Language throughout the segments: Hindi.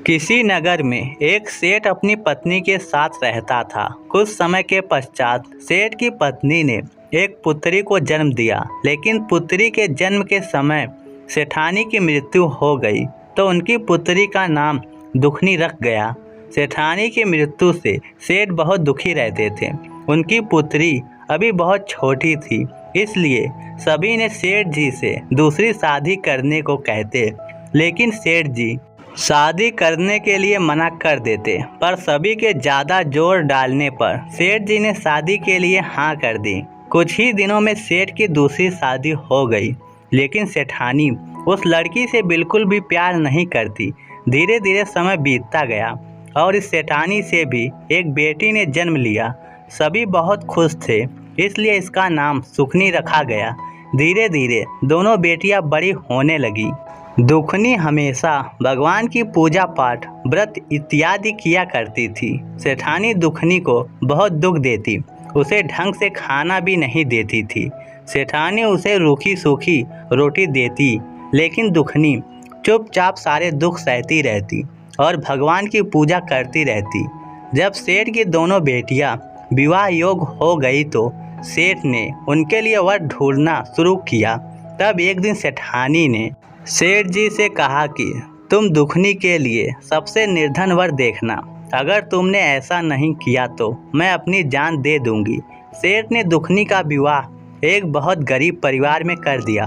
किसी नगर में एक सेठ अपनी पत्नी के साथ रहता था। कुछ समय के पश्चात सेठ की पत्नी ने एक पुत्री को जन्म दिया, लेकिन पुत्री के जन्म के समय सेठानी की मृत्यु हो गई, तो उनकी पुत्री का नाम दुखनी रख गया। सेठानी की मृत्यु से सेठ बहुत दुखी रहते थे। उनकी पुत्री अभी बहुत छोटी थी, इसलिए सभी ने सेठ जी से दूसरी शादी करने को कहते, लेकिन सेठ जी शादी करने के लिए मना कर देते। पर सभी के ज़्यादा जोर डालने पर सेठ जी ने शादी के लिए हाँ कर दी। कुछ ही दिनों में सेठ की दूसरी शादी हो गई, लेकिन सेठानी उस लड़की से बिल्कुल भी प्यार नहीं करती। धीरे धीरे समय बीतता गया और इस सेठानी से भी एक बेटी ने जन्म लिया। सभी बहुत खुश थे, इसलिए इसका नाम सुखनी रखा गया। धीरे धीरे दोनों बेटियां बड़ी होने लगी। दुखनी हमेशा भगवान की पूजा पाठ, व्रत इत्यादि किया करती थी। सेठानी दुखनी को बहुत दुख देती, उसे ढंग से खाना भी नहीं देती थी। सेठानी उसे रूखी सूखी रोटी देती, लेकिन दुखनी चुपचाप सारे दुख सहती रहती और भगवान की पूजा करती रहती। जब सेठ की दोनों बेटियां विवाह योग्य हो गई तो सेठ ने उनके लिए वर ढूंढना शुरू किया। तब एक दिन सेठानी ने सेठ जी से कहा कि तुम दुखनी के लिए सबसे निर्धन वर देखना। अगर तुमने ऐसा नहीं किया तो मैं अपनी जान दे दूंगी। सेठ ने दुखनी का विवाह एक बहुत गरीब परिवार में कर दिया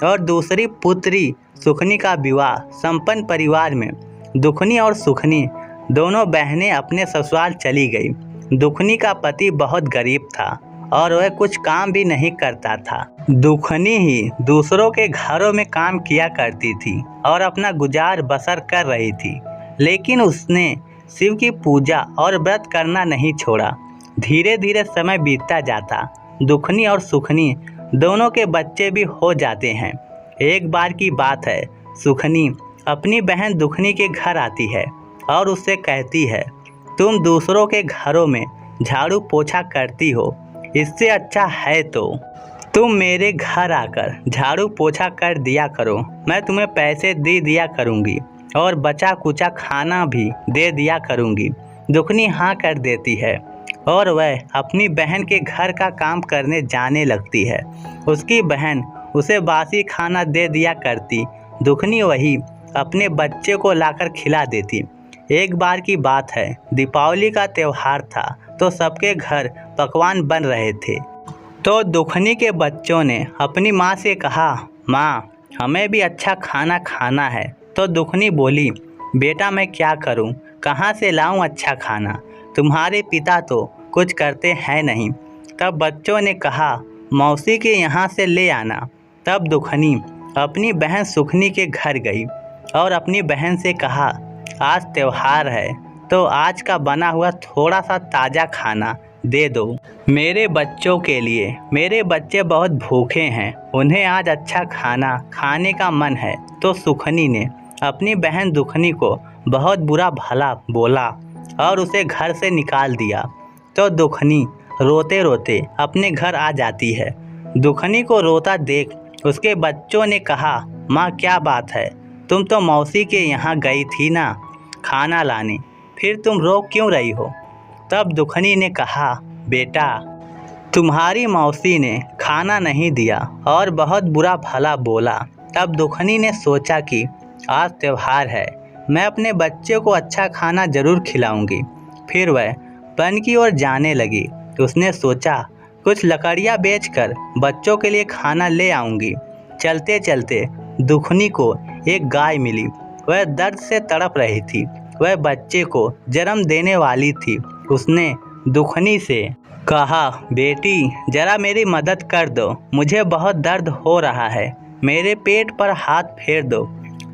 और दूसरी पुत्री सुखनी का विवाह संपन्न परिवार में। दुखनी और सुखनी दोनों बहनें अपने ससुराल चली गई। दुखनी का पति बहुत गरीब था और वह कुछ काम भी नहीं करता था। दुखनी ही दूसरों के घरों में काम किया करती थी और अपना गुजार बसर कर रही थी, लेकिन उसने शिव की पूजा और व्रत करना नहीं छोड़ा। धीरे धीरे समय बीतता जाता। दुखनी और सुखनी दोनों के बच्चे भी हो जाते हैं। एक बार की बात है, सुखनी अपनी बहन दुखनी के घर आती है और उससे कहती है, तुम दूसरों के घरों में झाड़ू पोछा करती हो, इससे अच्छा है तो तुम मेरे घर आकर झाड़ू पोछा कर दिया करो। मैं तुम्हें पैसे दे दिया करूँगी और बचा कुचा खाना भी दे दिया करूँगी। दुखनी हाँ कर देती है और वह अपनी बहन के घर का काम करने जाने लगती है। उसकी बहन उसे बासी खाना दे दिया करती। दुखनी वही अपने बच्चे को लाकर खिला देती। एक बार की बात है, दीपावली का त्यौहार था तो सबके घर पकवान बन रहे थे। तो दुखनी के बच्चों ने अपनी माँ से कहा, माँ हमें भी अच्छा खाना खाना है। तो दुखनी बोली, बेटा मैं क्या करूँ, कहाँ से लाऊं अच्छा खाना, तुम्हारे पिता तो कुछ करते हैं नहीं। तब बच्चों ने कहा, मौसी के यहाँ से ले आना। तब दुखनी अपनी बहन सुखनी के घर गई और अपनी बहन से कहा, आज त्यौहार है तो आज का बना हुआ थोड़ा सा ताज़ा खाना दे दो मेरे बच्चों के लिए। मेरे बच्चे बहुत भूखे हैं, उन्हें आज अच्छा खाना खाने का मन है। तो सुखनी ने अपनी बहन दुखनी को बहुत बुरा भला बोला और उसे घर से निकाल दिया। तो दुखनी रोते रोते अपने घर आ जाती है। दुखनी को रोता देख उसके बच्चों ने कहा, माँ क्या बात है, तुम तो मौसी के यहाँ गई थी ना खाना लाने, फिर तुम रो क्यों रही हो। तब दुखनी ने कहा, बेटा तुम्हारी मौसी ने खाना नहीं दिया और बहुत बुरा भला बोला। तब दुखनी ने सोचा कि आज त्यौहार है, मैं अपने बच्चे को अच्छा खाना जरूर खिलाऊंगी। फिर वह वन की ओर जाने लगी। उसने सोचा कुछ लकड़ियाँ बेचकर बच्चों के लिए खाना ले आऊंगी। चलते चलते दुखनी को एक गाय मिली। वह दर्द से तड़प रही थी, वह बच्चे को जन्म देने वाली थी। उसने दुखनी से कहा, बेटी जरा मेरी मदद कर दो, मुझे बहुत दर्द हो रहा है, मेरे पेट पर हाथ फेर दो।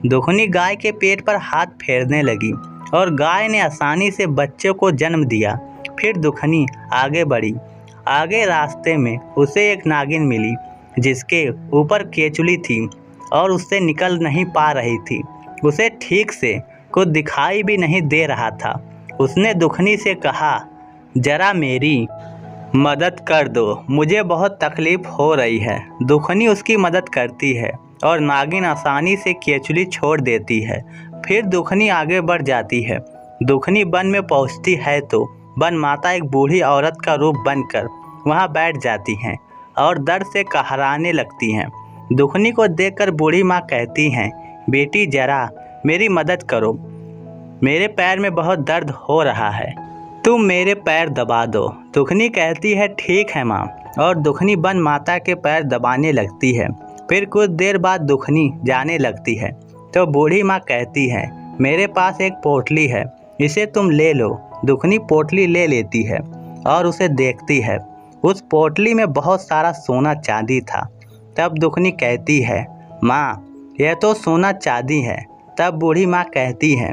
दुखनी गाय के पेट पर हाथ फेरने लगी और गाय ने आसानी से बच्चे को जन्म दिया। फिर दुखनी आगे बढ़ी। आगे रास्ते में उसे एक नागिन मिली जिसके ऊपर केचुली थी और उससे निकल नहीं पा रही थी। उसे ठीक से कुछ दिखाई भी नहीं दे रहा था। उसने दुखनी से कहा, जरा मेरी मदद कर दो, मुझे बहुत तकलीफ हो रही है। दुखनी उसकी मदद करती है और नागिन आसानी से केचुली छोड़ देती है। फिर दुखनी आगे बढ़ जाती है। दुखनी वन में पहुंचती है तो वन माता एक बूढ़ी औरत का रूप बनकर वहां बैठ जाती हैं और दर्द से कहराने लगती हैं। दुखनी को देखकर बूढ़ी माँ कहती हैं, बेटी जरा मेरी मदद करो, मेरे पैर में बहुत दर्द हो रहा है, तुम मेरे पैर दबा दो। दुखनी कहती है, ठीक है माँ, और दुखनी वन माता के पैर दबाने लगती है। फिर कुछ देर बाद दुखनी जाने लगती है तो बूढ़ी माँ कहती है, मेरे पास एक पोटली है, इसे तुम ले लो। दुखनी पोटली ले लेती है और उसे देखती है। उस पोटली में बहुत सारा सोना चांदी था। तब दुखनी कहती है, माँ यह तो सोना चांदी है। तब बूढ़ी माँ कहती है,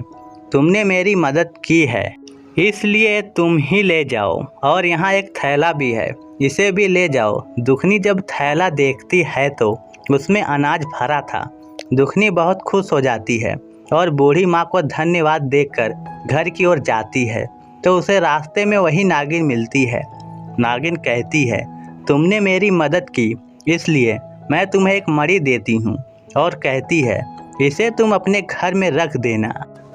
तुमने मेरी मदद की है इसलिए तुम ही ले जाओ, और यहाँ एक थैला भी है, इसे भी ले जाओ। दुखनी जब थैला देखती है तो उसमें अनाज भरा था। दुखनी बहुत खुश हो जाती है और बूढ़ी माँ को धन्यवाद देकर घर की ओर जाती है तो उसे रास्ते में वही नागिन मिलती है। नागिन कहती है, तुमने मेरी मदद की इसलिए मैं तुम्हें एक मणि देती हूँ, और कहती है, इसे तुम अपने घर में रख देना,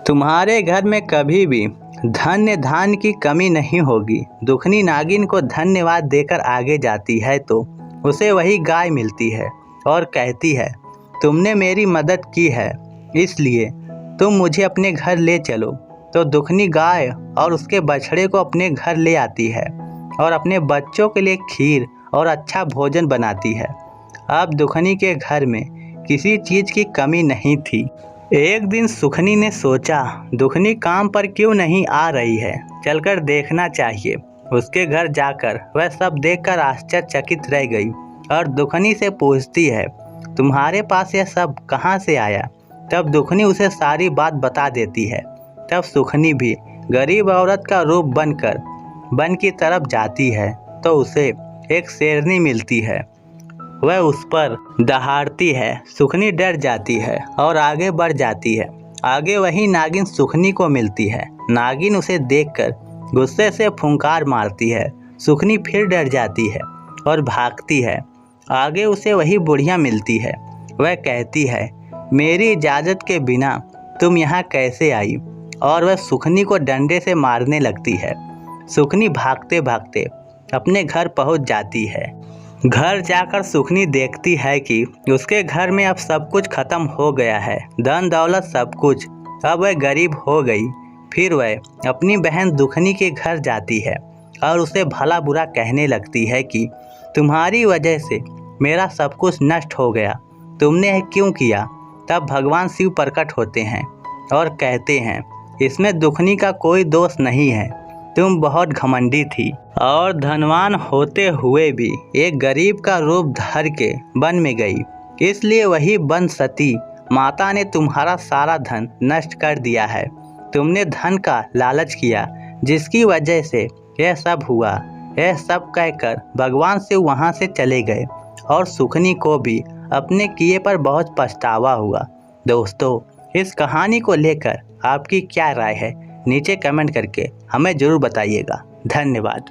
तुम्हारे घर में कभी भी धन्य धान की कमी नहीं होगी। दुखनी नागिन को धन्यवाद देकर आगे जाती है तो उसे वही गाय मिलती है और कहती है, तुमने मेरी मदद की है इसलिए तुम मुझे अपने घर ले चलो। तो दुखनी गाय और उसके बछड़े को अपने घर ले आती है और अपने बच्चों के लिए खीर और अच्छा भोजन बनाती है। अब दुखनी के घर में किसी चीज़ की कमी नहीं थी। एक दिन सुखनी ने सोचा, दुखनी काम पर क्यों नहीं आ रही है, चलकर देखना चाहिए। उसके घर जाकर वह सब देखकर आश्चर्यचकित रह गई और दुखनी से पूछती है, तुम्हारे पास यह सब कहाँ से आया? तब दुखनी उसे सारी बात बता देती है। तब सुखनी भी गरीब औरत का रूप बनकर वन की तरफ जाती है तो उसे एक शेरनी मिलती है। वह उस पर दहाड़ती है। सुखनी डर जाती है और आगे बढ़ जाती है। आगे वही नागिन सुखनी को मिलती है। नागिन उसे देखकर गुस्से से फुंकार मारती है। सुखनी फिर डर जाती है और भागती है। आगे उसे वही बुढ़िया मिलती है। वह कहती है, मेरी इजाज़त के बिना तुम यहाँ कैसे आई? और वह सुखनी को डंडे से मारने लगती है। सुखनी भागते भागते अपने घर पहुँच जाती है। घर जाकर सुखनी देखती है कि उसके घर में अब सब कुछ खत्म हो गया है, धन दौलत सब कुछ। अब वह गरीब हो गई। फिर वह अपनी बहन दुखनी के घर जाती है और उसे भला बुरा कहने लगती है कि तुम्हारी वजह से मेरा सब कुछ नष्ट हो गया, तुमने यह क्यों किया? तब भगवान शिव प्रकट होते हैं और कहते हैं, इसमें दुखनी का कोई दोष नहीं है, तुम बहुत घमंडी थी और धनवान होते हुए भी एक गरीब का रूप धर के वन में गई, इसलिए वही वन सती माता ने तुम्हारा सारा धन नष्ट कर दिया है। तुमने धन का लालच किया जिसकी वजह से यह सब हुआ। यह सब कहकर भगवान शिव वहाँ से चले गए और सुखनी को भी अपने किए पर बहुत पछतावा हुआ। दोस्तों, इस कहानी को लेकर आपकी क्या राय है नीचे कमेंट करके हमें ज़रूर बताइएगा। धन्यवाद।